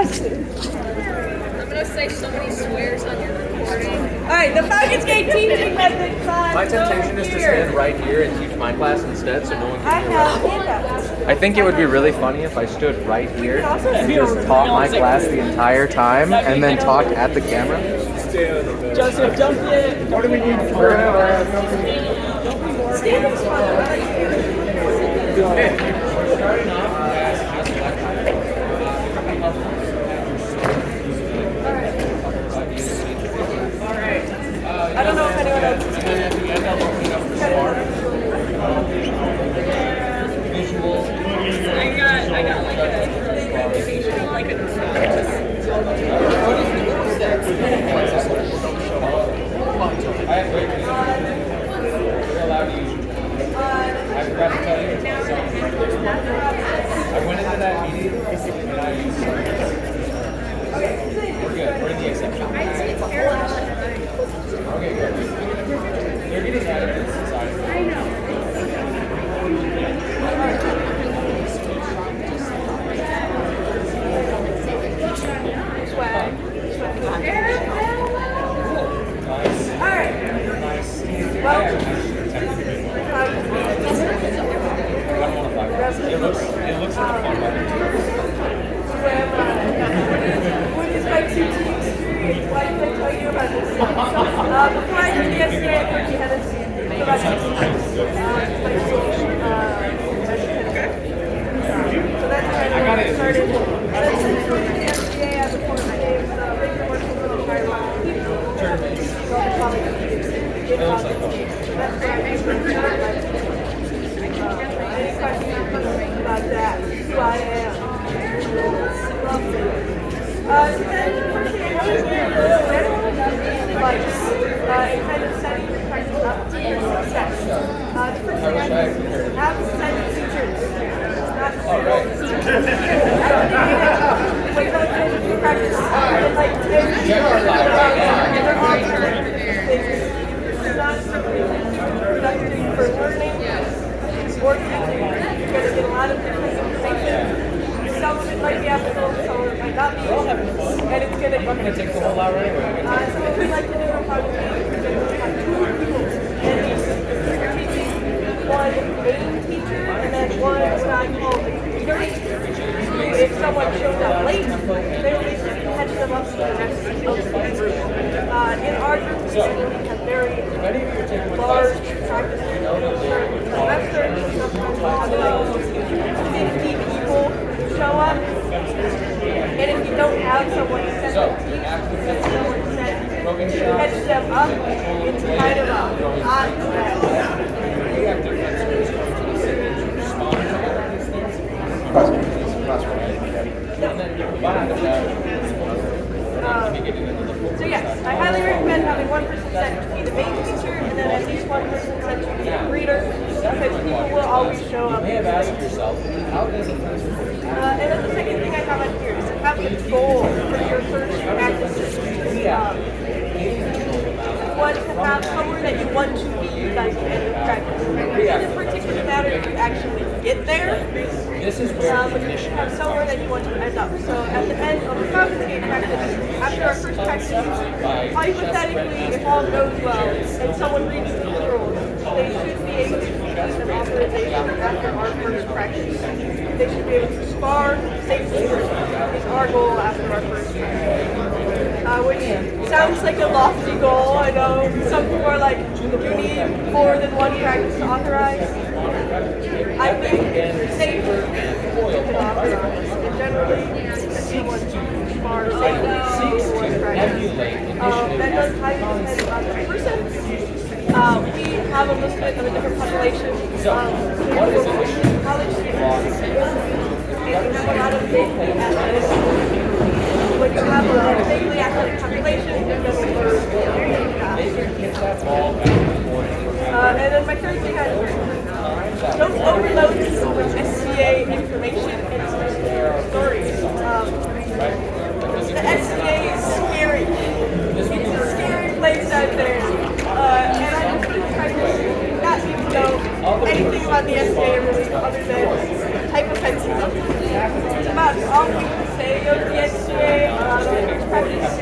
class. I'm gonna say so many swears on your recording. Alright, the Falcons game teaching method class. My temptation is to stand right here and teach my class instead, so no one I can hear have me. handouts. I think it would be really funny if I stood right here and just taught my class the entire time and then talked at the camera. Joseph, don't get. What do we need for? Standing's fun. I like I don't know if anyone else is I got like a I went into that meeting and we're good. We're in the exception. Okay, good. They're getting out of this society. I know. It looks like a fun weather. What is my 2 team experience? Why did I tell you about this? Before I did the SCA, I worked at a so that's how I started. And then since joining the SCA, I've been part of my name, regular working for the entire life. It looks like fun. Any questions about that? Who I am? Lovely. Then first thing I noticed was general advice and kind of setting your practice up for success. The first thing I did have set features. Not All right. I don't think I have to practice like 10 years. They're all not productive for learning. Working, you're going to get a lot of different information. Some of it might be applicable, some of it might not be. And it's going to. I'm going to take the whole hour anyway. So what we like to do in Falcons is have 2 people. And you're teaching one main teacher and then one what I call the tutor. If someone shows up late, they will basically catch them up to the rest of the group. In our group, we generally have very large practice semester. Sometimes 50 people show up. And if you don't have someone set to teach, someone set to catch them up, it's kind of a hot mess. So yes, I highly recommend having one person set to be the main teacher and then at least one person set to be a reader because people will always show up. You may have asked yourself, how does it and then the second thing I have on here is to have a goal for your first practice. Want to have somewhere that you want to be by the end of practice. It doesn't particularly matter if you actually get there, but you should have somewhere that you want to end up. So at the end of the Falcons game practice, after our first practice, hypothetically, if all goes well and someone reads the rules, they should be able to use an authorization after our first practice. They should be able to spar safely is our goal after our first practice. Which sounds like a lofty goal. I know some people are like, you need more than one practice to authorize. I think it's safe you can authorize. And generally, someone spar safely one practice. That does highly depend on the person. We have a little bit of a different population. College students. We have a lot of vaguely athletic. When you have a vaguely athletic population, you're going to learn very fast. And then my third thing don't overload with SCA information and stories. The SCA is scary. It's a scary place out there. And I just try to not even know anything about the SCA really other than type of fencing. It's about all we can say practice,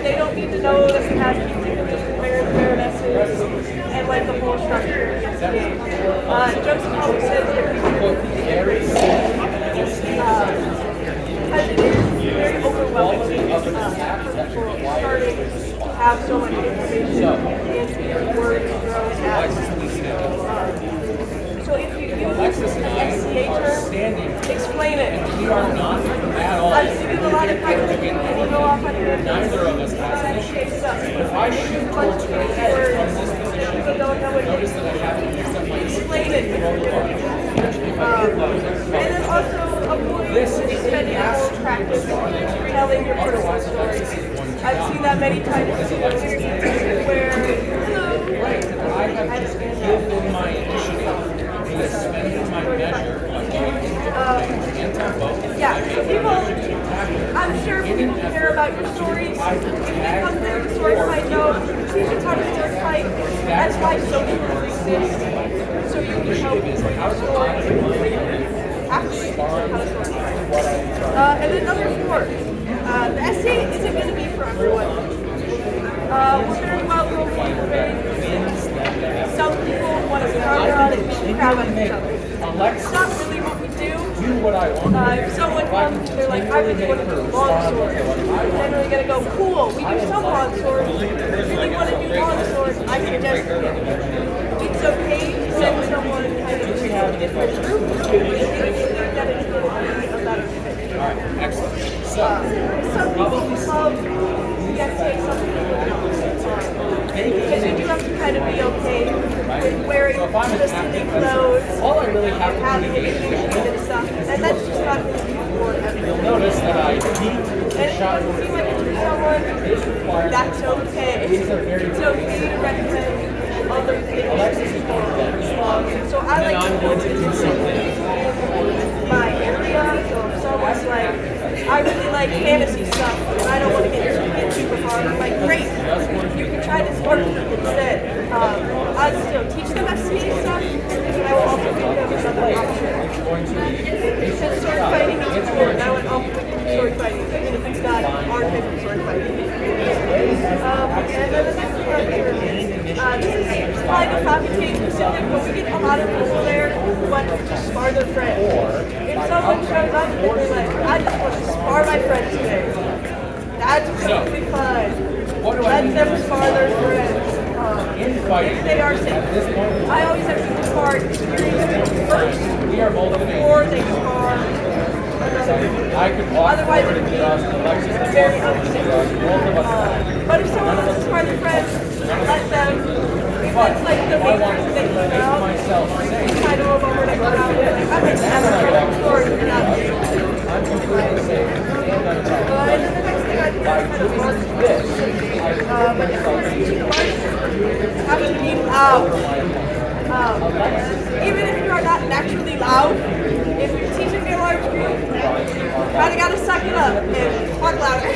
they don't need to know that we have keys and baronesses and like the whole structure of the SCA. Joseph always says that we do as it is very overwhelming for people starting to have so much information in words thrown at so if you use an SCA term, explain it. I've seen a lot of practice people will go off on your SCA stuff. If you use a bunch of words that people don't know what it is, explain it. And then also avoid spending more practice telling your personal stories. I've seen that many times too, where, hello, I have given my initiative to suspended my measure of yeah, so people, I'm sure people care about your stories. If you come there to sword fight, no, teach us how to sword fight. That's why social rules exist. So you can help with your story after you teach them how to sword fight. And then number 4, the essay isn't going to be for everyone. We're very welcoming, we're very some people want to crowd on it and crowd on each other. It's not really what we do. If someone comes, they're like, I really want to do long swords. I'm generally going to go, cool, we do some long swords. If you really want to do long swords, I suggest it's okay to send someone kind of to a different group if you think that it's going to be a better fit. Excellent. Some people love yes, say something because you do have to kind of be okay with wearing specific clothes and having education and stuff, and that's just not going to be for everyone. Notice that I beat And if it doesn't seem like it's for someone, that's okay. It's okay to recommend other things to people. So I like to go to my area, so if someone's like, I really like fantasy stuff, and I don't want to get super hard. I'm like, great, you can try this art instead. I'll still teach them SCA stuff, and I will also give them another option. Since sword fighting is important, I would also give them sword fighting, even if it's not our type of sword fighting. And then the next one here, this is probably the faculty specific, but we get a lot of people there who want to spar their friends. If someone shows up and they're like, I just want to spar my friend today, that's perfectly fine. Let them spar their friends. If they are sick, I always have to spar experienced people first before they spar another person. Otherwise, it would be very unsafe. But if someone wants to spar their friends, let them. That's like the main reason that you go out. I know about where they go out. I'm like, I'm a sport, you're not safe. And then the next thing I think is kind of hard to do. Have to be loud. Even if you are not naturally loud, if you're teaching a large group, you kind of got to suck it up and talk louder.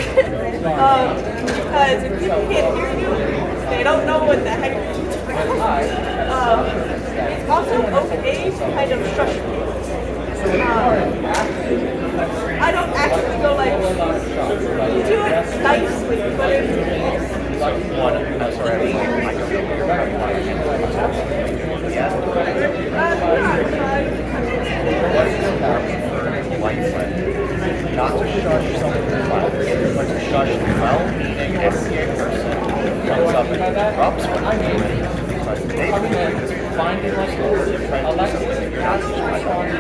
Because if people can't hear you, they don't know what the heck you're teaching. It's also okay to kind of shush people. I don't actually go like, you do it nicely, but if not to shush someone who's loud, but to shush the well-meaning SCA person comes up and interrupts what I'm doing. Because they finding like Alexis, you're not teaching my daughter.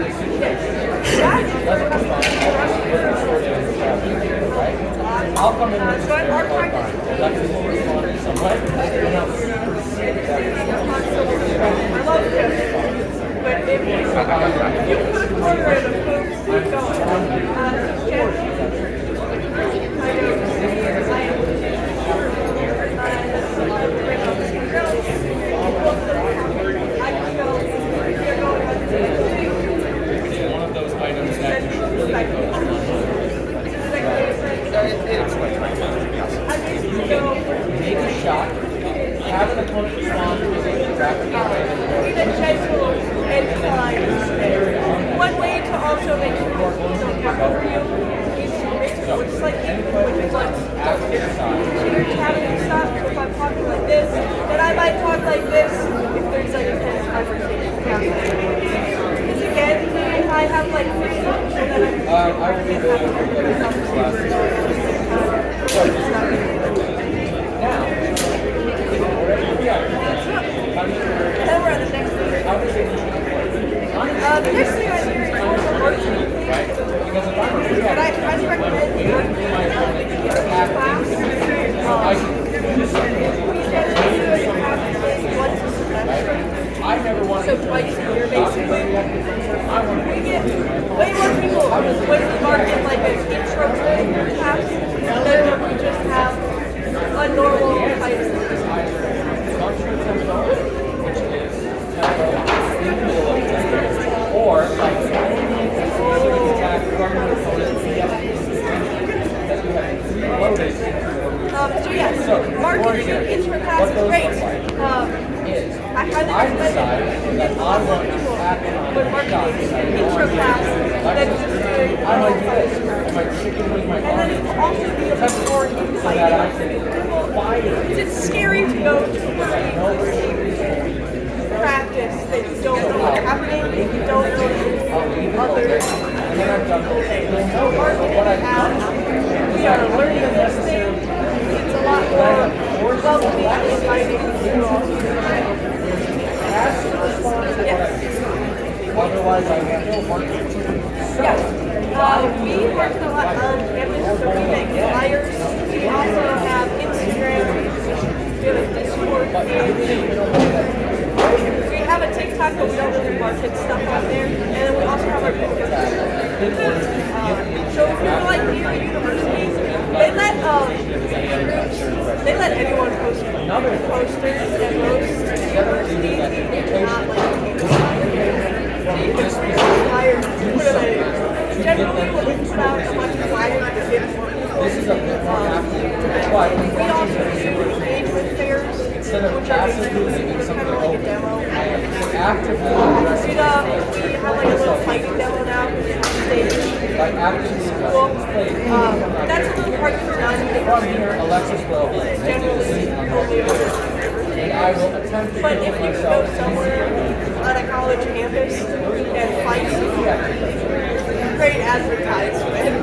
I'll come in with so I'm our practice. Alexis will respond in some way. I love him. But if you put a quarter in a poop, keep going. One of those items that you should really focus on. Make a shot, have an opponent respond to it, Even gentle and kind. One way to also make sure people don't talk over you is to which is like teeter tapping stuff. So if I'm talking like this, then I might talk like this if there's like a tense conversation happening. Because again, if I have like 50 people that I'm I will be the now. then we're at the next thing. The next thing I hear is also marketing. But I highly recommend the marketing class. We generally do it once a semester. So twice a year, basically. We get way more people when we market like an intro to class than when we just have a normal title. Or like attack from your opponent's so yes, marketing intro class is great. I highly recommend it. When marketing intro class, then just doing and then it will also be a bit more insightful. Because it's scary to go to practice that you don't know what's happening, if you don't know other people. Marketing has, we are learning this thing. It's a lot more welcoming and inviting to all students. Yes. Otherwise, I will market. Yes. We work a lot on campus, so we make flyers. We also have Instagram. We have a Discord page. We have a TikTok, but we don't really market stuff on there. And then we also have our Pinterest. So if you're like near a university, they let anyone post posters and roast universities. Not like flyers. Generally, when we put out a bunch of flyers, we get more people. We also do engagement fairs, which are basically kind of like a demo. We have like a little fighting demo now on stage. Cool. That's a little hard to done because generally only but if you go somewhere on a college campus and fight, great advertisement.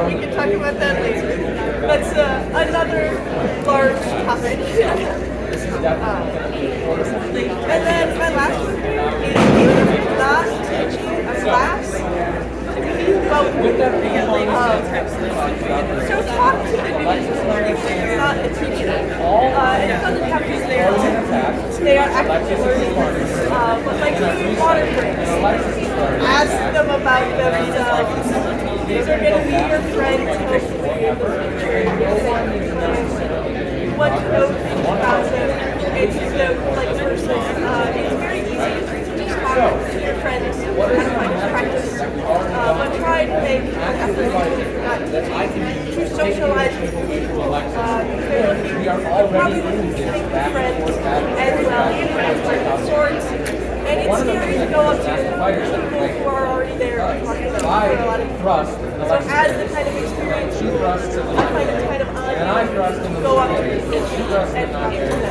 We can talk about that later. That's another large topic. And then my last one here is even if you're not teaching a class, so talk to the if you're not a teacher. And it doesn't have to be there. They are actively learning. But like doing water breaks, ask them about themselves. These are going to be your friends hopefully in the future. You want to know things about them and just know like person. It's very easy to just talk to your friends and find practice. But try to make an effort if you're not teaching to socialize with people. You're probably looking to make friends as well, of sorts. And it's scary to go up to people who are already there and talk to them for a lot of people. So as the kind of experience you I find it's kind of odd to go up to people and talk to them.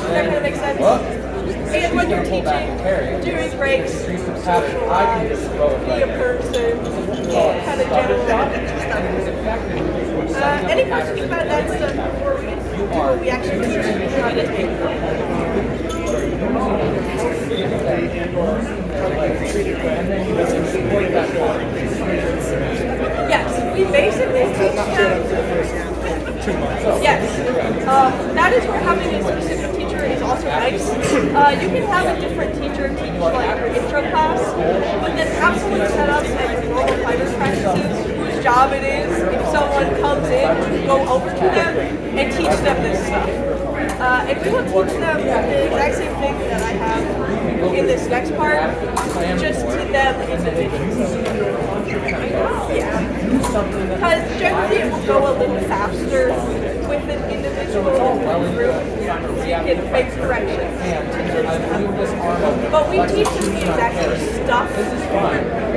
That kind of makes sense. And when you're teaching, during breaks, socialize, be a person, kind of general stuff. Any questions about that stuff before we do what we actually Yes, we basically teach them. Yes, that is where having a specific teacher is also nice. You can have a different teacher teach like your intro class, but then have someone set up at your normal fighter practices whose job it is, if someone comes in, to go over to them and teach them this stuff. And we will teach them the exact same thing that I have in this next part, just to them individually. Yeah. Because generally it will go a little faster with an individual in the group, you can make corrections. But we teach them the exact same stuff,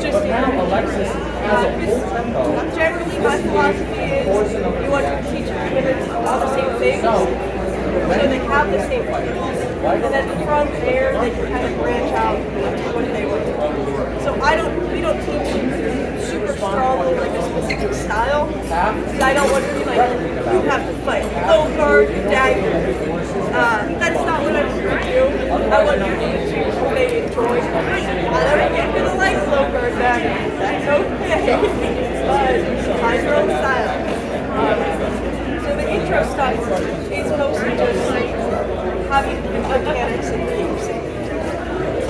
just Alexis has a whole tempo. generally my philosophy is you want your teacher to mimic all the same things, so they have the same things. And then from there, they can kind of branch out into what they want to do. So we don't teach super strongly like a specific style, because I don't want to be like, you have to fight low guard, dagger. That's not what I'm here to do. I want you to do what they enjoy. Whether you get to like low guard, dagger, that's okay. But find your own style. So the intro stuff is mostly just having mechanics and things, so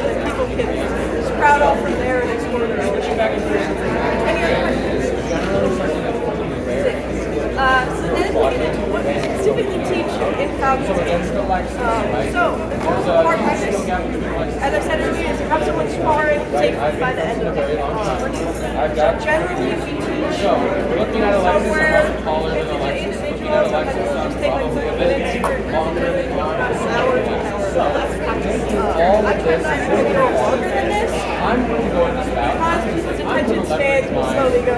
that people can sprout off from there and explore their own. Any other questions? So then what we specifically teach in Falcons. So the goal of our practice, as I said earlier, is to have someone sparring safely by the end of the So generally we teach somewhere if it's an individual, sometimes it'll just take like 30 minutes, about an hour. I try not to go longer than this, because people's attention spans will slowly go.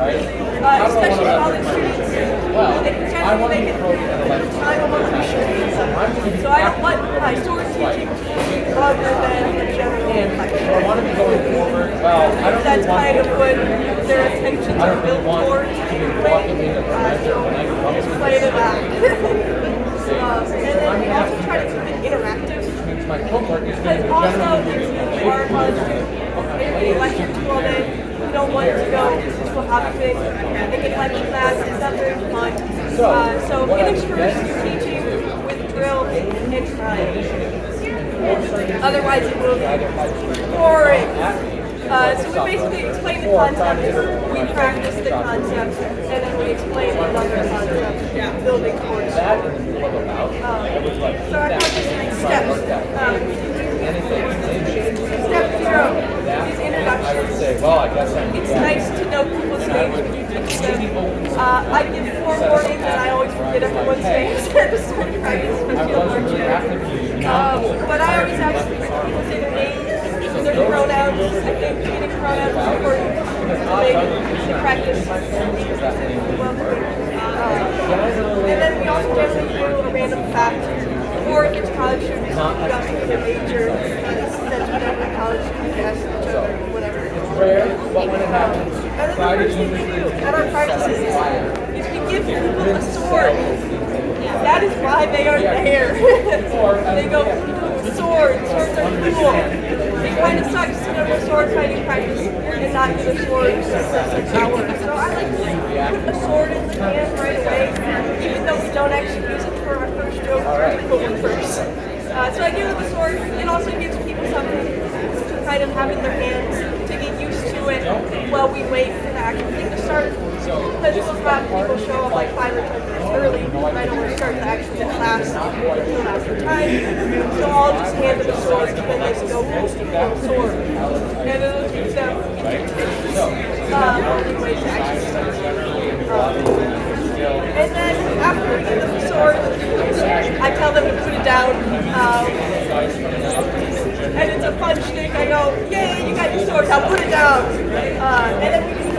Especially college students, they can generally make it through time among the students. So I don't want my sword teaching to be longer than the general lecture. That's kind of what their attention is built towards anyway. So just play to that. And then we also try to keep it interactive. Because also, if you are a college student, if you lecture to all day, you don't want to go to a hobby thing. They can lecture class, it's not very fun. So intersperse your teaching with drill and trying. Otherwise it will be boring. So we basically explain the concept, we practice the concept, and then we explain another concept, building towards it. So our practice is steps. Step 0 is introductions. It's nice to know people's names when you teach them. I give forewarning that I always forget everyone's names at the start of practice, especially on March. But I always ask people to say their names, their pronouns. I think getting pronouns is important to make the practice and then we also generally do a random fact, or if it's college students, just for the major, that's whatever college student guest, whatever. But when it happens, And then the first thing we do at our practices is we give people a sword. That is why they are there. They go, swords are cool. It kind of sucks to go to sword fighting practice and not get a sword for 6 hours. So I like to put a sword in the hand right away, even though we don't actually use it for our first joke, we put one first. So I give them a sword. It also gives people something to kind of have in their hands to get used to it while we wait for the actual thing to start. Because we'll have people show up like 5 or 10 minutes early, right when we start the actual class until after time. So I'll just hand them a sword and then they go, sword. And it'll teach them ways to actually start. And then after we give them the sword, I tell them to put it down. And it's a fun shtick. I go, yay, you got your sword, now put it down. And then we can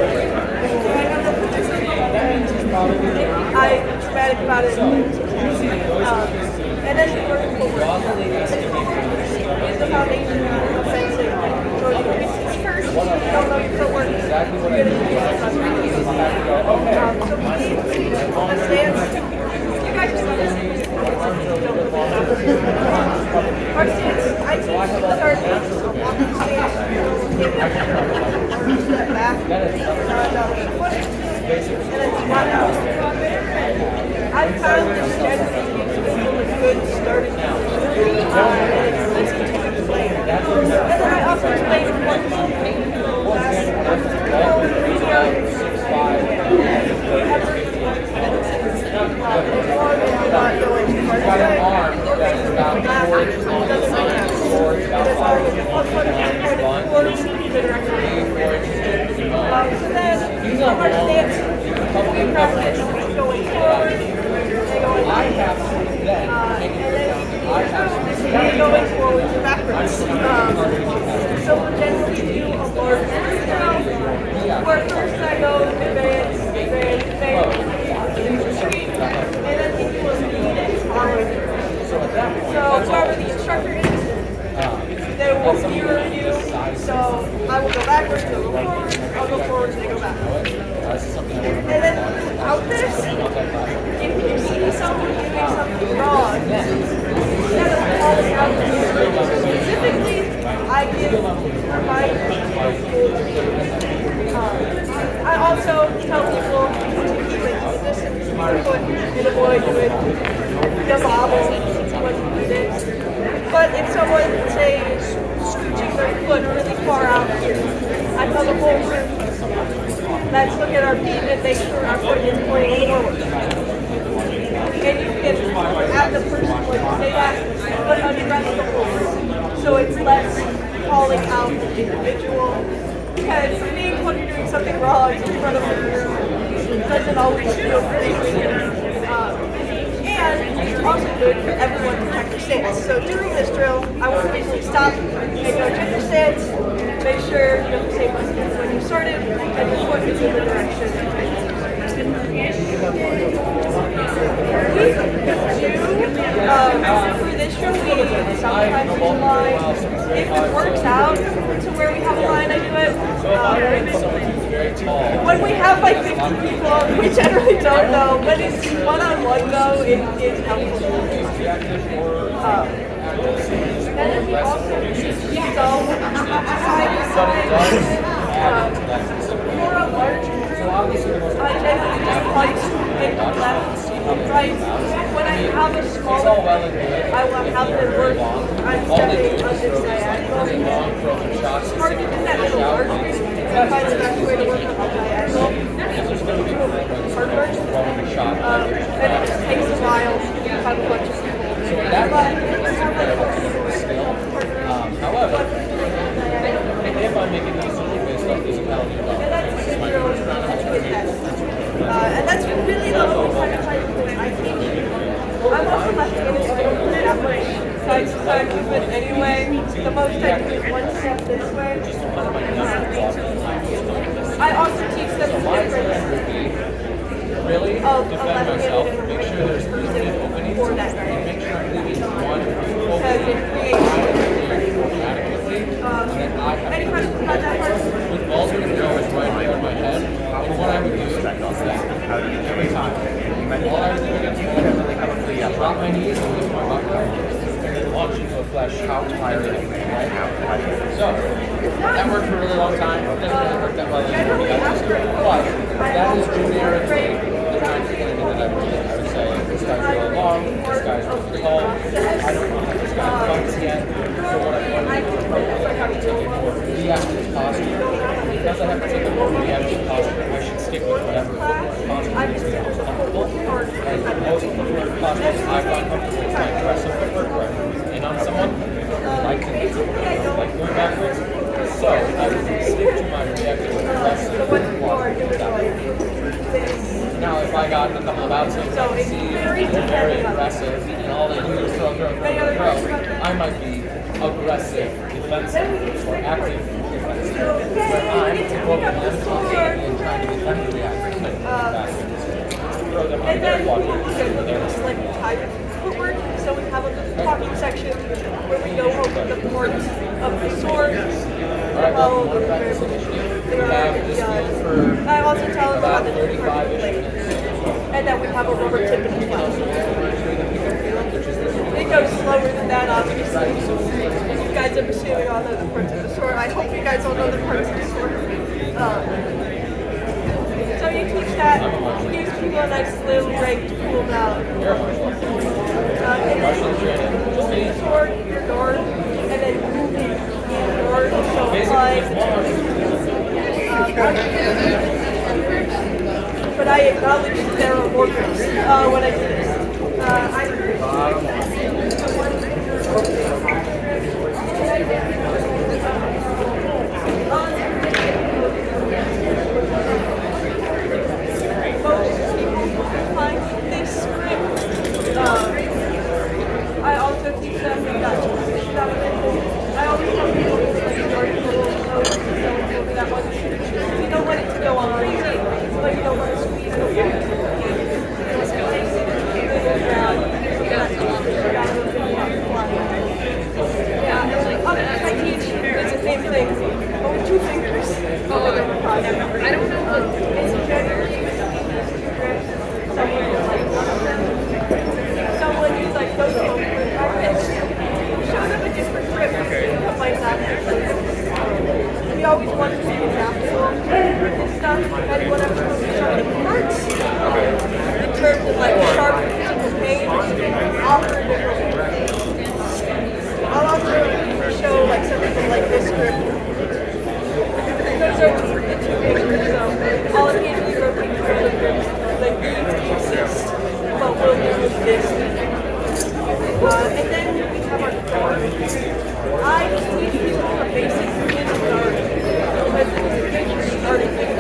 I'm dramatic about it. And then we work forward. Is the foundation of fencing. So if you first, you don't know your footwork, you're going to do this. So we need a stance. You guys just understand. Our stance, I teach with our stance, so walking stance, step back, and then squat out. I've found this generally gives people a good starting position, and it's easy to explain. And then I also explain what So then, our stance, we practice going forward, wobble when you do this. But if someone, say, is scooching their foot really far out, I tell the whole group, let's look at our feet and make sure our foot is pointing forward. And you can have the person when you say that, but address the whole. So it's less calling out the individual. Because being when you're doing something wrong in front of the group doesn't always feel pretty good. And it's also good for everyone to check their stance. So during this drill, I want to basically stop and go check your stance, make sure you have the same stance when you started, and your foot is in the direction. For this drill, we sometimes use a line. If it works out to where we have a line, I do it. When we have like 50 people, we generally don't know. When it's one-on-one though, it is helpful. And then we also use some side-to-side. For a large group, I generally just place in the left, right. When I have a smaller group, I will have them work on stepping on this diagonal. It's hard to do that in a large group. I find the best way to work on the diagonal. Harder. And it just takes a while to have a bunch of people. However, if I'm making these based on physicality, and that's really the only kind of type of thing I think. I'm also left-handed, so I don't put it that much side movement anyway. The most I do is one step this way. I also teach them the difference really of a defend left-handed myself, and a make sure right-handed there's person openings, for that and day. make sure I'm leaving one Because it creates adequately. any questions about that part? With balls going to go is right there in my head. And what I would do is that every time. All I would do against the wall, drop my knees and lift my butt and then launch into a flash. How tired are you? So, that worked for a really long time. It doesn't really work that well anymore. But that is generically the kind of thing that I would say. This guy's really long, this guy's really tall. I don't know how this guy fights yet. So what I'm going to do is I have to take a more reactive posture. Because I have to take a more reactive posture, I should stick with whatever posture makes me most comfortable. And most postures I find comfortable is like aggressive footwork, right? And on someone like going backwards. So I would stick to my reactive aggressive posture. Now if I got a couple of outcomes I can see they're very aggressive and all they do is throw, I might be aggressive defensive or active defensive. Where I'm provoking them to aid and trying to defend the reactive. Throw them on their body. Like type of footwork. So we have a talking section where we go over the parts of the sword. Alright, what about this initiative? We have this field for I also tell them about about the 35 blade. minutes. And that we have a rubber tip in the flash. It goes slower than that, obviously. You guys are assuming all know the parts of the sword. I hope you guys all know the parts of the sword. So you teach that, gives people a nice little break to cool down. And then moving the sword, your guard, and then moving your guard. So it's like, but I acknowledge that there are more groups when I do this. Most people find this script. I also teach them that. I always tell people to like article notes that one. You don't want it to go on crazy, but you don't want to squeeze it. And then we have our guard. I just need to do a basic middle guard. Because it's a good starting thing.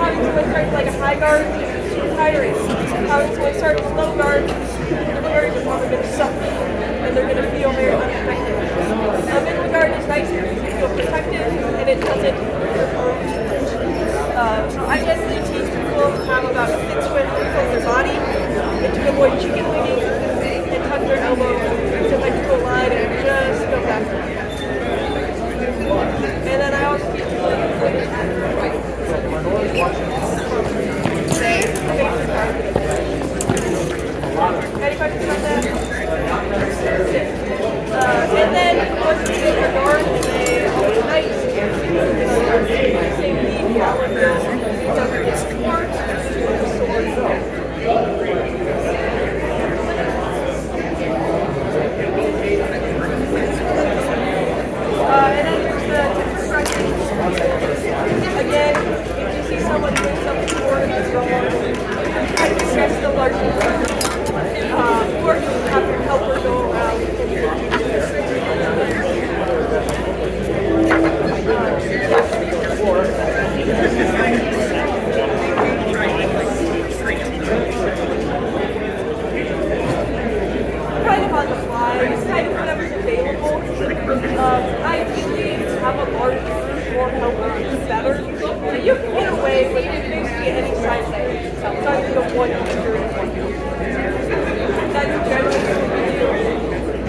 Having someone start like a high guard is super tiring. Having someone start with low guard, the guard is probably going to suck. And they're going to feel very unaffected. Middle guard is nice because you feel protected and it doesn't hurt too much. So I generally teach people to have about a 6 foot from their body and to avoid chicken winging and tuck their elbow to like do a line and just go back. And then I also teach people any questions on that? And then once you get your guard, they always nice. Same thing, power drills. It doesn't get support with the sword. And then there's the different corrections. Again, if you see someone doing something that's wrong, try to stress the larger or you have your helper go around kind of on the fly, just kind of whatever's available. Ideally, have a large group or helper is better. So you can get away with basically any size thing. It's not even a one user in one user. That's generally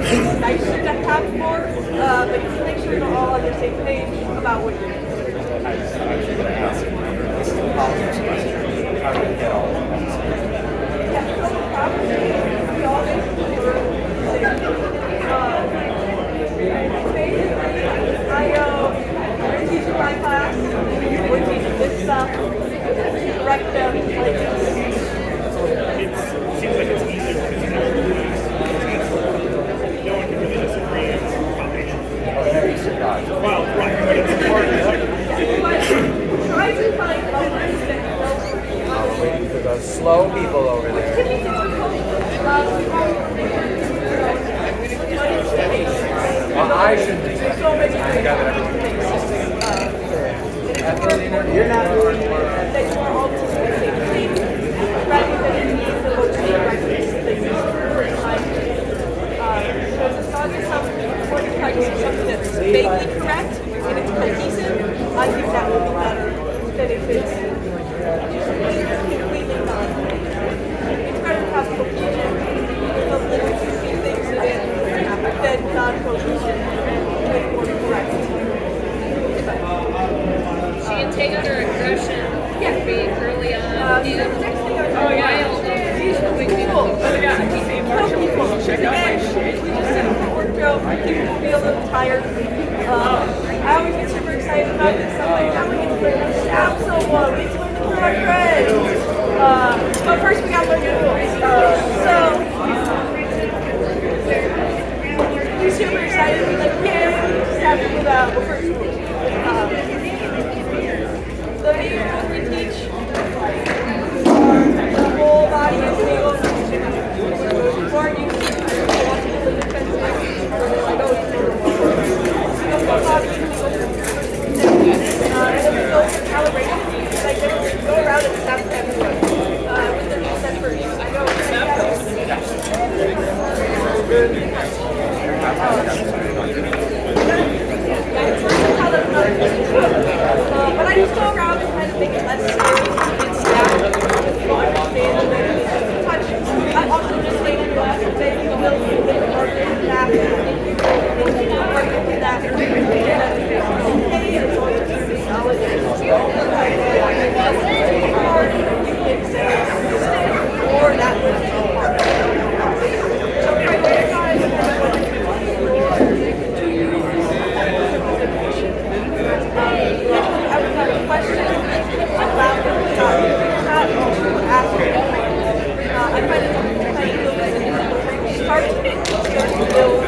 it's nice to have more, but just make sure you're all on the same page about what you're doing. I was actually going to ask, this is a politics question. How do we get all of that? Yeah, so probably we all basically learn the same thing. I teach in my class, we're teaching this stuff, Revna, like this. It seems like it's easier because you know no one can really disagree on the foundation. Well, right, but it's important. Try to find others that Waiting for those slow people over there. can be difficult. Well, I shouldn't be. There's so many I got it. You're not that you are all just the same thing, rather than you need the most practice that you first time. Because as long as someone practices something that's vaguely correct and it's cohesive, I think that would be better than if it's completely not. It's better to have cohesion with a little few things in it than non-cohesion with more correct. She can take out her aggression pretty early on. So the next thing I check out my shit. We just did a footwork drill. People will be a little tired. I always get super excited about this. I'm like, now we get to learn how to stab someone. We get to learn to throw our friends. But first we got to learn the rules. So we're super excited. We're like, yeah, we just have to do the first rule. So we teach the whole body is able to before you walk into the defense like, oh, the whole body is able to and then we go for calibration. Like, they go around and snap everyone. With the set first. I go, but I just go around and kind of make it less scary and stab. People understand and touch. I also just like to say you will do the harder than that. And you will do the harder than that. And okay, as long as you acknowledge it. Hard, you can say stiff, or that was too hard. So prioritize what you do to use I would have a question, allow them to talk. Not ask me. I find it kind of hard to build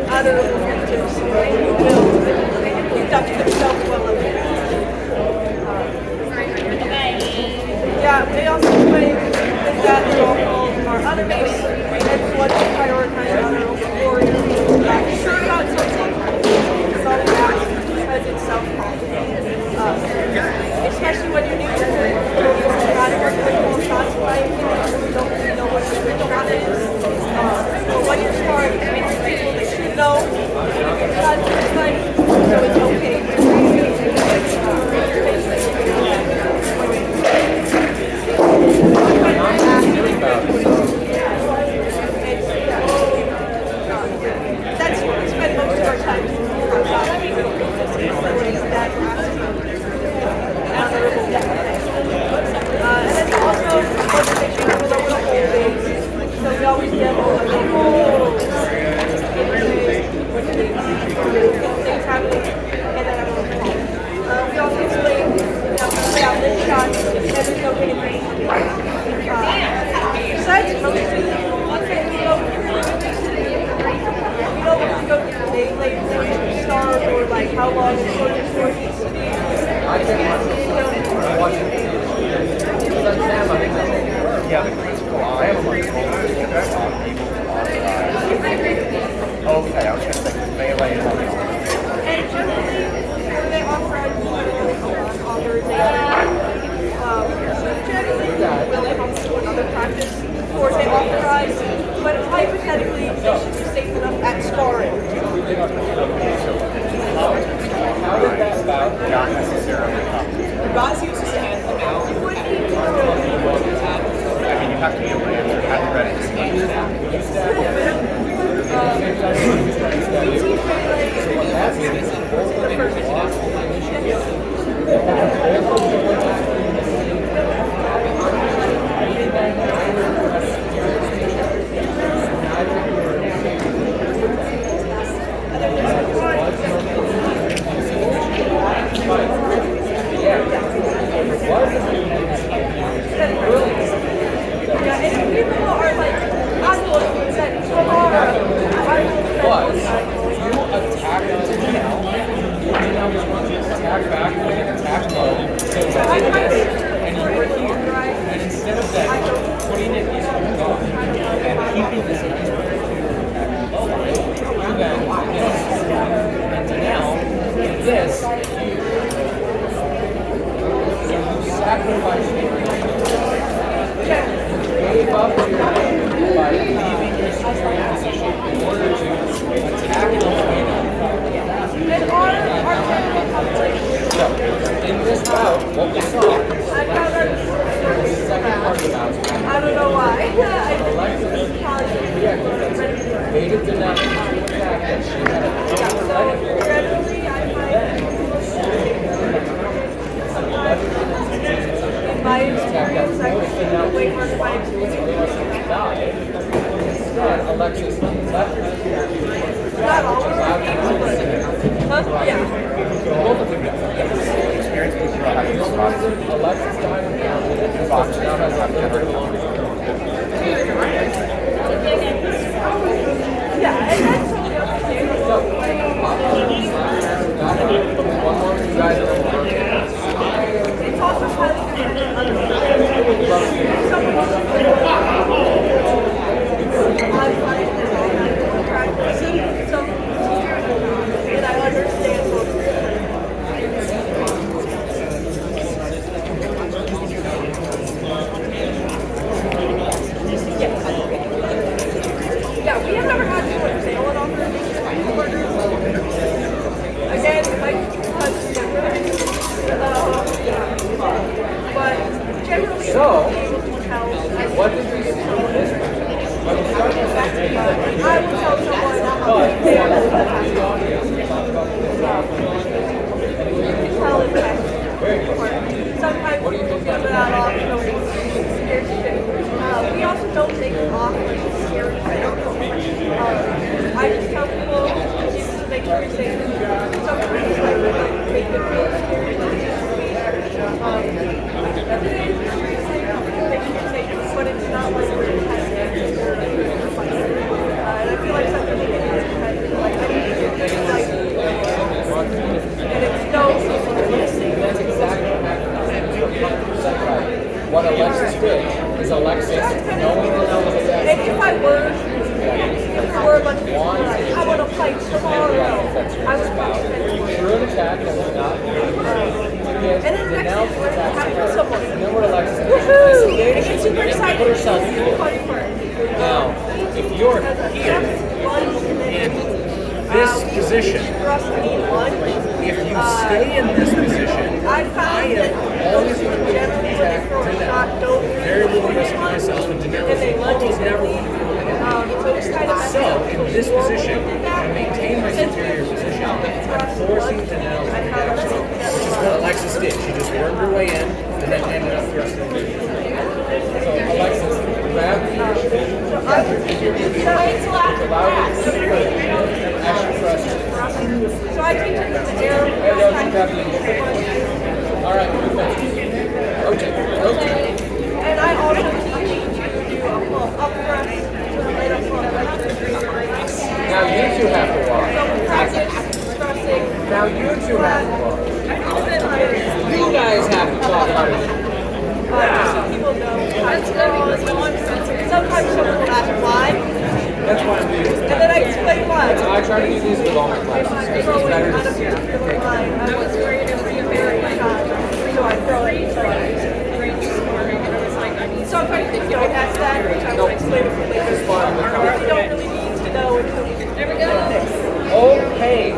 out of the relationships. Build, conduct themselves well in there. Yeah, they also play with that little our other base, and when you go to the melee stars or like how long the sword needs to be. Yeah, the critical eye is like able to authorize. Okay, I was going to say melee and all these. And generally, when they authorize authorization, generally will it comes to another practice, or they authorize, but hypothetically, they should be safe enough at sparring. How did that bout? Not necessarily. Ross uses his hands them out. You wouldn't need to know. I mean, you have to be able to answer. Have you read it? Yeah, and if people are like, I'm going to say tomorrow, I will spend You attack now, just want to attack back with an attack mode. So I might be and you were here. And instead of that, putting it in your gun and keeping this nice then this. And now, this, you sacrifice gave up your life by leaving your strong position in order to attack the arena. And our general population, So, in this bout, what we saw, I found out the second part of the bout, I don't know why. I Alexis Beta did not attack that she had a generally, I find in my experience, I was way more than my experience. Instead, Alexis left her here. Not always. Huh? Yeah. Both of them got Experience with your high school spots. Alexis died now. Fox now has a very long Yeah, and that's totally understandable. one more you guys are It's also highly dependent on the I find that all that practice, some and I understand both. Yeah, we have never had to sail it on the again, like, but generally, So, tell, what did you see? I would tell someone they are tell it back. Sometimes we get that off, scared shit. We also don't take it off like scary thing. I just tell people just to make sure you're safe. Sometimes like make them feel scared. But it's not like we're testing and I feel like some people get into like I need to do this like and it's no That's exactly what Alexis did. Is Alexis knowing the numbers of that? and if I were a bunch of people like, I want to fight tomorrow, I would probably Through an attack that was not and then next thing we're having someone. And then what Alexis did, Woohoo! I get super excited. put herself It's here. funny part. Now, if you're here In this position, Trust me, one. if you stay in this position, I found that those who generally when they throw a shot don't very little risk myself and and they almost never those kind of So, in this position, I maintain my superior position. I'm forcing Danelle to react, which is what Alexis did. She just wormed her way in and then ended up thrusting. So Alexis grabbed the action pressure. So I teach it in the air. All right, rotate. And I also teach you to do a pull up thrust I try to do these with all my classes because it's better to see. I was worried it would be a very So I throw it. great scoring, and I was like, I need Sometimes you don't ask that, or try to explain it for later. It's fun. You don't really need to know until we There we go. Okay.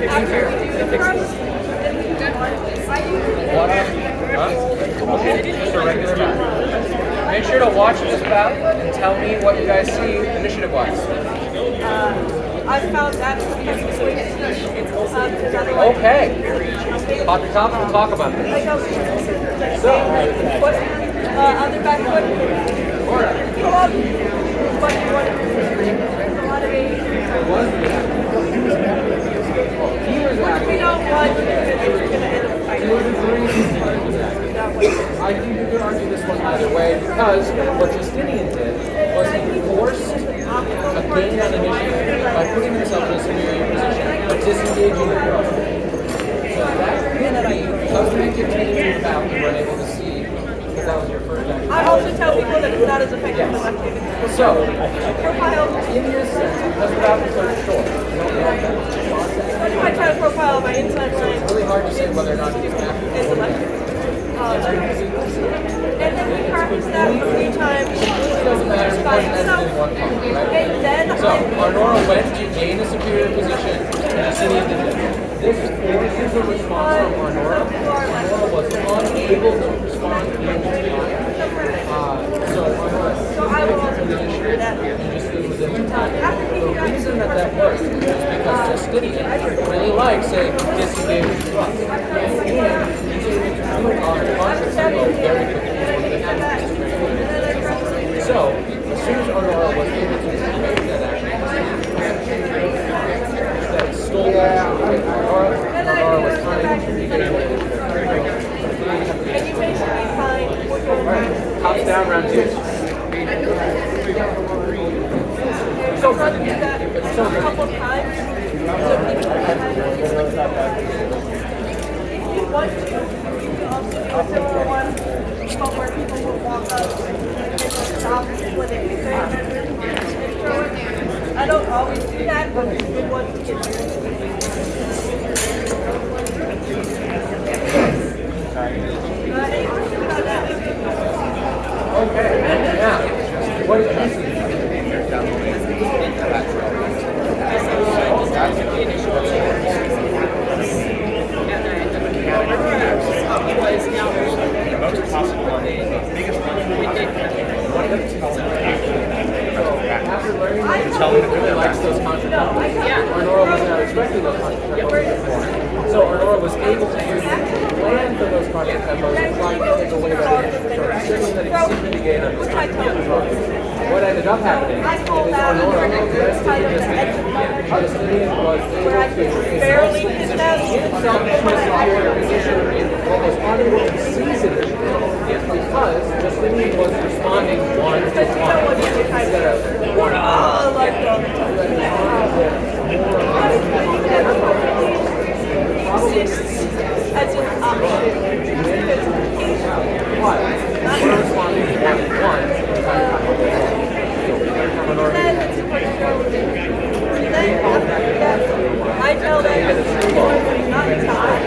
after we do the first. What up? Huh? Just a regular map. Make sure to watch this map and tell me what you guys see initiative-wise. I found that because Okay. Pop your tops, we'll talk about this. like I was so foot, other back foot, pull up, but you want to do a lot of He was we actually. don't want to end up fighting. I think you could argue this one either way because what Justinian did was he forced a gain on initiative by putting himself in a superior position but disengaging the girl. So that doesn't make it continue about you were able to see because that was your first action. I also tell people that it's not as effective as I've given. So, Profile. in your sense, because without the third short, I try to profile my inside line. it's really hard to say whether or not he's active. Is electric. And then we practice that a few times. It doesn't matter if it By doesn't end yourself. in one column, right? And then So, Arnora went to gain a superior position, and Justinian did this. This forces a response from Arnora. Arnora was unable to respond in time. So Arnora So I will also do that. After the taking reason that that works is because Justinian really likes a disengaged thrust. And he's able to do it on conscious level very quickly. So, as soon as Arnora was able to make that action, that stole that Arnora was trying to get away with it. And you basically find what you're Alright, tops down, round two. So try to do that a couple of times. So people can have if you want to, you can also do a similar one but where people will walk up and stop when they get there and throw it. I don't always do that, but it's a good one to get through. Any questions about that? Okay, now, what did you see? The most possible one, the biggest one. After learning that he really likes those contracts, Arnora was not expecting those contracts before. So Arnora was able to use the plan for those contract tempos and try to take away that initiative, assuming that he could mitigate on those contract tempos. What ended up happening is Arnora aggressively Justinian was able to Barely hit that. himself into a superior position in what was ongoing season because Justinian was responding 1 to 1 instead of 1 Oh, like as an option. But we're responding 1 to 1. I tell them not to stop.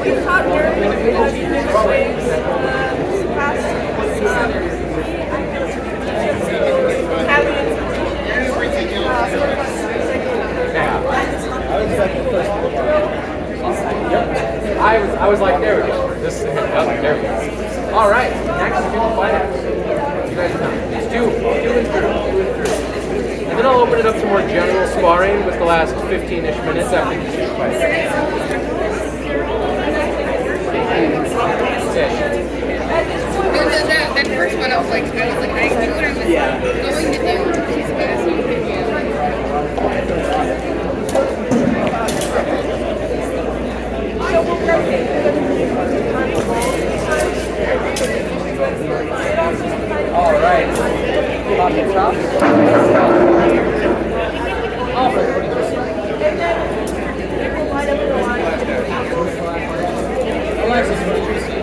We've taught her different ways past having I was like, there we go. There we go. All right, next we're doing finance. You guys know. Let's do and through. And then I'll open it up to more general sparring with the last 15-ish minutes after these two fights. Okay. That first one, I was like, I knew what I was going to do. She's good, so you can All right. Pocket chops. Alexis, what did you see?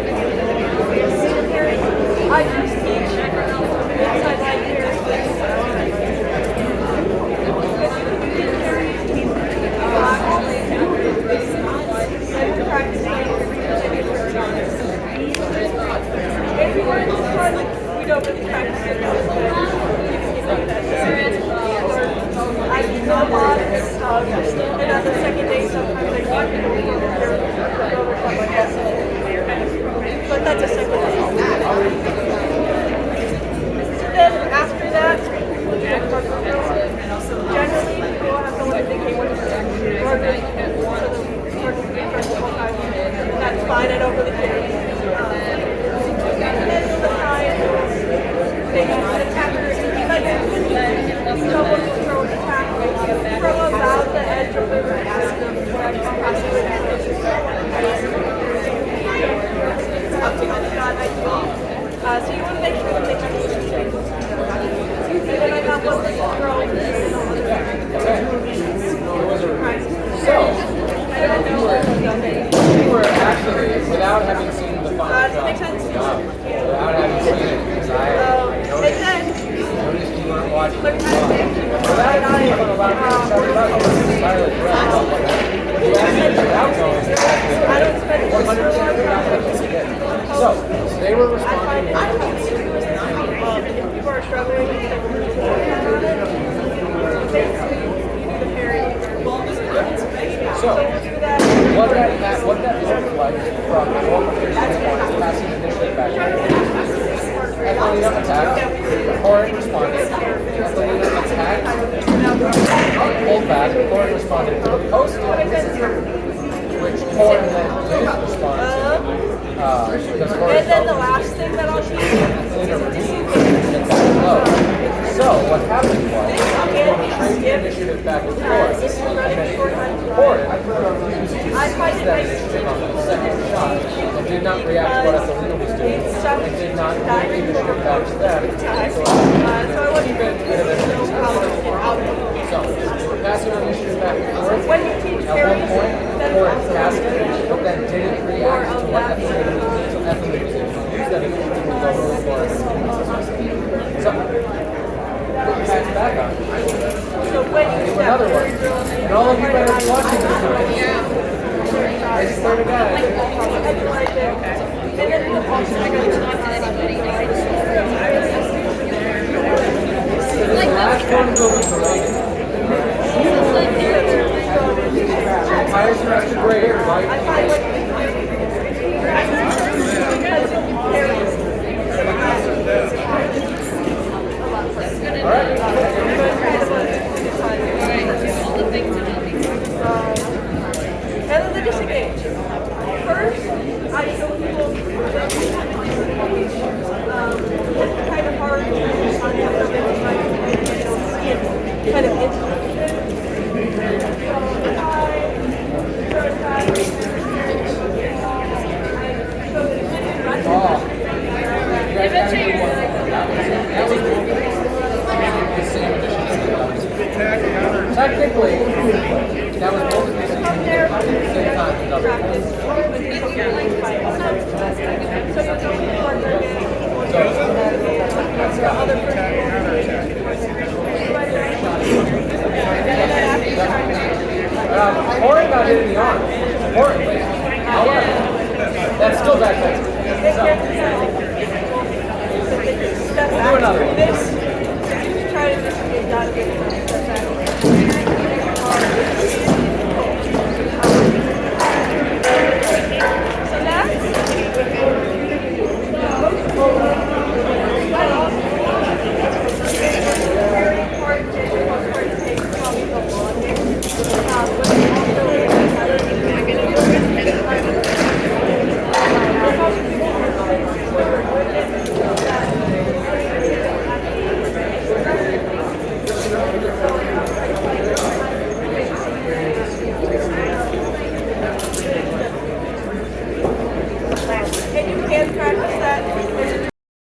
I just teach inside right here. find it tough. If people are struggling with it, basically you do the parry. So, we'll do that. what that looked like from normal standpoint, passing initiative back and forth. Ethelina attacked, Corin responded. Ethelina attacked, pulled back, Corin responded. Post which Corin then didn't respond to. Because Corin And then the last thing that I'll do Ethelina removed and back low. So what happened was, when we traded the initiative back and forth, this is running short on Corin used that initiative on the second shot and did not react to what Ethelina was doing and did not take the initiative back to them. So I wasn't keep it and eventually so we're passing our initiative back and forth. when you teach At one point, Corin cast it, but then didn't react to what Ethelina was doing. So Ethelina was able to use that initiative to go really far. So pass back on. So when you Do another one. And all of you better be watching this one. I swear to God. and then the This is the last one will be related. Highest retrograde, right? Alright. And then the disengage. First, I show people kind of hard on the other bit, kind of intuition. Technically, that was both of these at the same time. Corin got hit in the arm, importantly. However, that's still back there. So, we'll do another one.